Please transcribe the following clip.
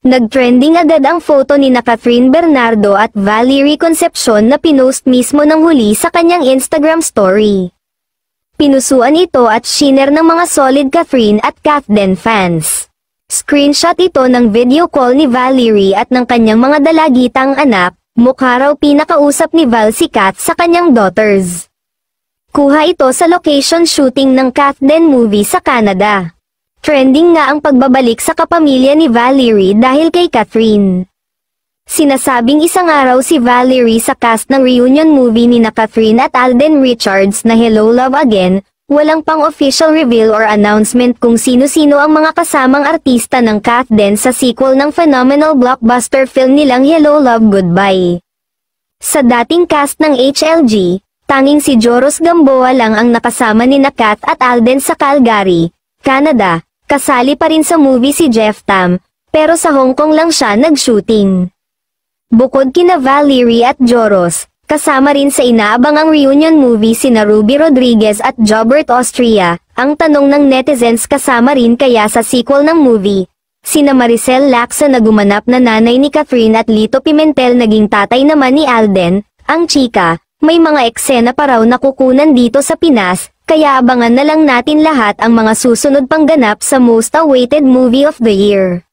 Nag-trending agad ang photo ni Catherine Bernardo at Valerie Concepcion na pinost mismo ng huli sa kanyang Instagram story. Pinusuan ito at shinare ng mga solid Catherine at Kathden fans. Screenshot ito ng video call ni Valerie at ng kanyang mga dalagitang anak, mukha raw pinakausap ni Val si Kath sa kanyang daughters. Kuha ito sa location shooting ng Kathden movie sa Canada. Trending nga ang pagbabalik sa kapamilya ni Valerie dahil kay Catherine. Sinasabing isang araw si Valerie sa cast ng reunion movie ni Catherine at Alden Richards na Hello Love Again, walang pang official reveal or announcement kung sino-sino ang mga kasamang artista ng Kathden sa sequel ng phenomenal blockbuster film nilang Hello Love Goodbye. Sa dating cast ng HLG, tanging si Joros Gamboa lang ang nakasama ni Kath at Alden sa Calgary, Canada. Kasali pa rin sa movie si Jeff Tam, pero sa Hong Kong lang siya nag-shooting. Bukod kina Valerie at Joros, kasama rin sa inaabangang reunion movie sina Ruby Rodriguez at Jobert Austria. Ang tanong ng netizens, kasama rin kaya sa sequel ng movie. Sina Maricel Lacson na gumanap na nanay ni Catherine at Lito Pimentel naging tatay naman ni Alden. Ang chika, may mga eksena pa raw na kukunan dito sa Pinas. Kaya abangan na lang natin lahat ang mga susunod pang ganap sa most awaited movie of the year.